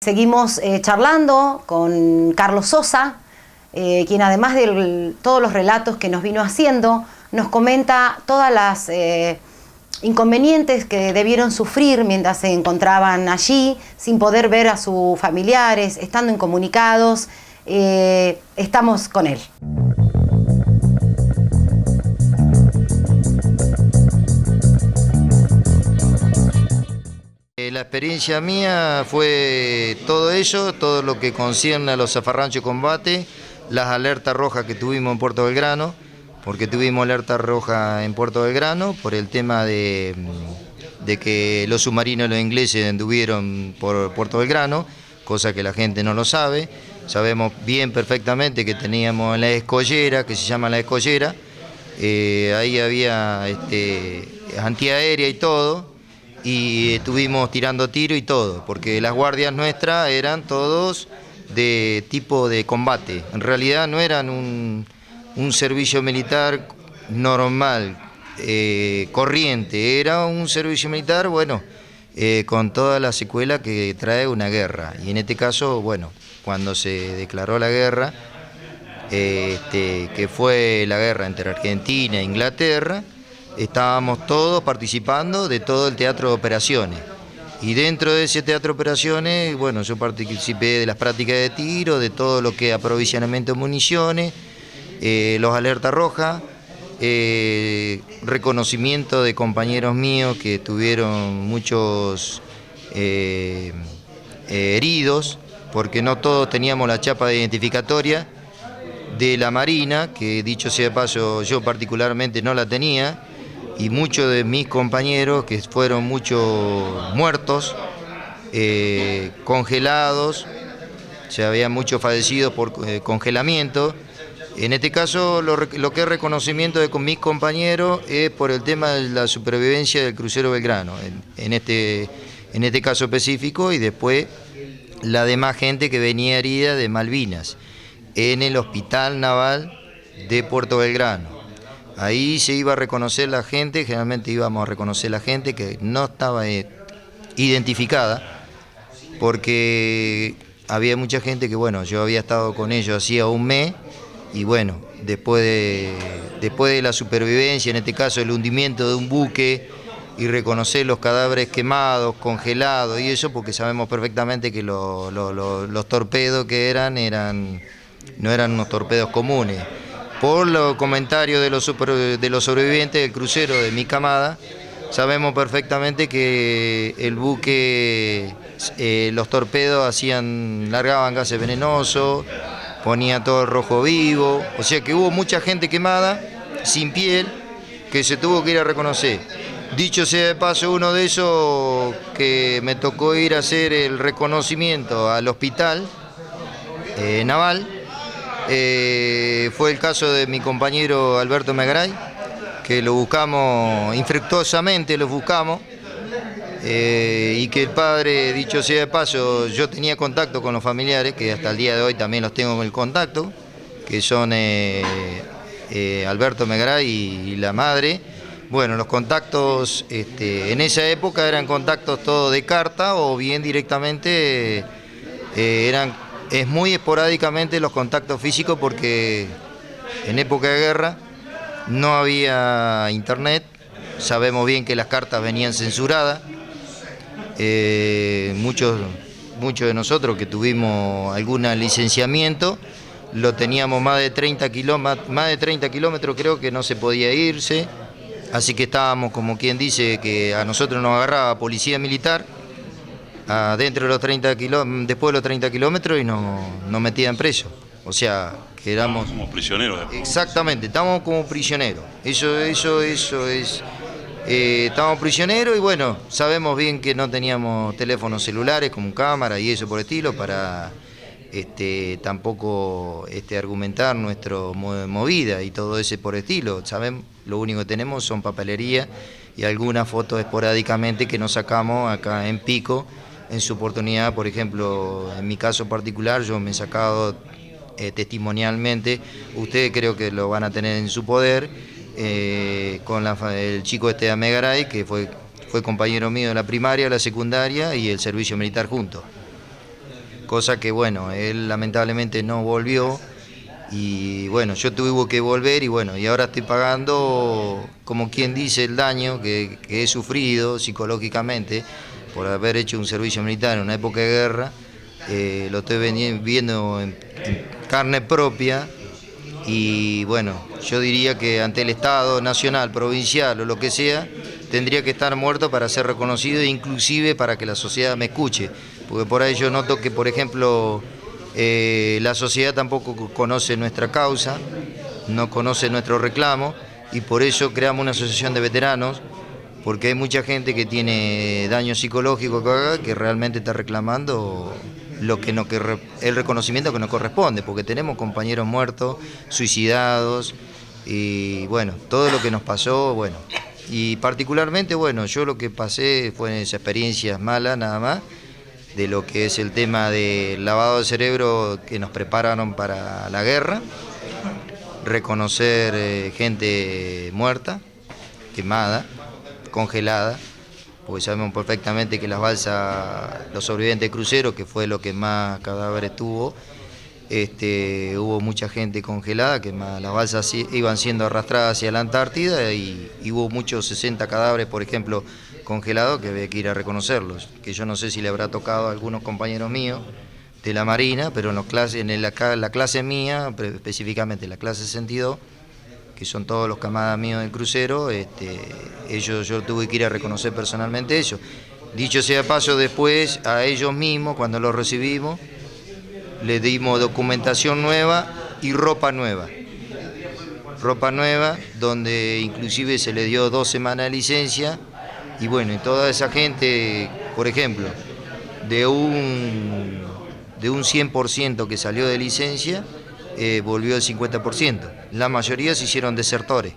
Seguimos charlando con Carlos Sosa, quien además de todos los relatos que nos vino haciendo, nos comenta todas las inconvenientes que debieron sufrir mientras se encontraban allí, sin poder ver a sus familiares, estando incomunicados. Estamos con él. La experiencia mía fue todo eso, todo lo que concierne a los zafarranchos de combate, las alertas rojas que tuvimos en Puerto Belgrano, porque tuvimos alerta roja en Puerto Belgrano por el tema de que los submarinos los ingleses anduvieron por Puerto Belgrano, cosa que la gente no lo sabe. Sabemos bien perfectamente que teníamos en la escollera, que se llama la escollera, ahí había antiaérea y todo, y estuvimos tirando tiro y todo, porque las guardias nuestras eran todos de tipo de combate. En realidad no eran un servicio militar normal, corriente, era un servicio militar, bueno, con toda la secuela que trae una guerra. Y en este caso, bueno, cuando se declaró la guerra, que fue la guerra entre Argentina e Inglaterra, estábamos todos participando de todo el teatro de operaciones. Y dentro de ese teatro de operaciones, bueno, yo participé de las prácticas de tiro, de todo lo que es aprovisionamiento de municiones, los alertas rojas, reconocimiento de compañeros míos que tuvieron muchos heridos, porque no todos teníamos la chapa de identificatoria de la Marina, que dicho sea de paso, yo particularmente no la tenía, y muchos de mis compañeros, que fueron muchos muertos, congelados, o sea, había muchos fallecidos por congelamiento. En este caso, lo que es reconocimiento de mis compañeros es por el tema de la supervivencia del crucero Belgrano, en este caso específico, y después la demás gente que venía herida de Malvinas, en el Hospital Naval de Puerto Belgrano. Ahí se iba a reconocer la gente, generalmente íbamos a reconocer la gente que no estaba identificada, porque había mucha gente que, bueno, yo había estado con ellos hacía un mes, y bueno, después de la supervivencia, en este caso el hundimiento de un buque, y reconocer los cadáveres quemados, congelados y eso, porque sabemos perfectamente que los torpedos que no eran unos torpedos comunes. Por los comentarios de los sobrevivientes del crucero de mi camada, sabemos perfectamente que el buque, los torpedos largaban gases venenosos, ponía todo el rojo vivo, o sea que hubo mucha gente quemada, sin piel, que se tuvo que ir a reconocer. Dicho sea de paso, uno de esos que me tocó ir a hacer el reconocimiento al hospital naval, fue el caso de mi compañero Alberto Megaray, que lo buscamos infructuosamente, y que el padre, dicho sea de paso, yo tenía contacto con los familiares, que hasta el día de hoy también los tengo en el contacto, que son Alberto Megaray y la madre. Bueno, los contactos en esa época eran contactos todos de carta, o bien directamente es muy esporádicamente los contactos físicos, porque en época de guerra no había internet, sabemos bien que las cartas venían censuradas, muchos de nosotros que tuvimos algún licenciamiento, lo teníamos más de 30 kilómetros, creo que no se podía irse, así que estábamos, como quien dice, que a nosotros nos agarraba policía militar, dentro de los 30 después de los 30 kilómetros, y nos metían presos. O sea, que éramos... Estábamos como prisioneros. Exactamente, estábamos como prisioneros. Eso es... estábamos prisioneros, y bueno, sabemos bien que no teníamos teléfonos celulares con cámara y eso por estilo, para tampoco argumentar nuestra movida y todo ese por estilo. Sabemos, lo único que tenemos son papelería y algunas fotos esporádicamente que nos sacamos acá en Pico. En su oportunidad, por ejemplo, en mi caso particular, yo me he sacado testimonialmente, ustedes creo que lo van a tener en su poder, con el chico de Megaray, que fue compañero mío de la primaria, la secundaria y el servicio militar juntos. cosa que bueno, él lamentablemente no volvió y bueno, yo tuve que volver y bueno, y ahora estoy pagando, como quien dice, el daño que he sufrido psicológicamente por haber hecho un servicio militar en una época de guerra. Lo estoy viendo en carne propia y bueno, yo diría que ante el Estado nacional, provincial o lo que sea, tendría que estar muerto para ser reconocido e inclusive para que la sociedad me escuche, porque por ahí yo noto que, por ejemplo, la sociedad tampoco conoce nuestra causa, no conoce nuestro reclamo y por eso creamos una asociación de veteranos, porque hay mucha gente que tiene daño psicológico que realmente está reclamando el reconocimiento que nos corresponde, porque tenemos compañeros muertos, suicidados y bueno, todo lo que nos pasó, bueno, y particularmente, bueno, yo lo que pasé fue esas experiencias malas nada más, de lo que es el tema del lavado de cerebro que nos prepararon para la guerra, reconocer gente muerta, quemada, congelada, porque sabemos perfectamente que las balsas, los sobrevivientes de cruceros, que fue lo que más cadáveres tuvo, hubo mucha gente congelada, que las balsas iban siendo arrastradas hacia la Antártida y hubo muchos 60 cadáveres, por ejemplo, congelados, que había que ir a reconocerlos, que yo no sé si le habrá tocado a algunos compañeros míos de la Marina, pero la clase mía, específicamente la clase 62, que son todos los camaradas míos del crucero, yo tuve que ir a reconocer personalmente eso. Dicho sea paso, después a ellos mismos, cuando los recibimos, les dimos documentación nueva y ropa nueva. Ropa nueva, donde inclusive se le dio 2 semanas de licencia, y bueno, y toda esa gente, por ejemplo, de un 100% que salió de licencia, volvió el 50%. La mayoría se hicieron desertores.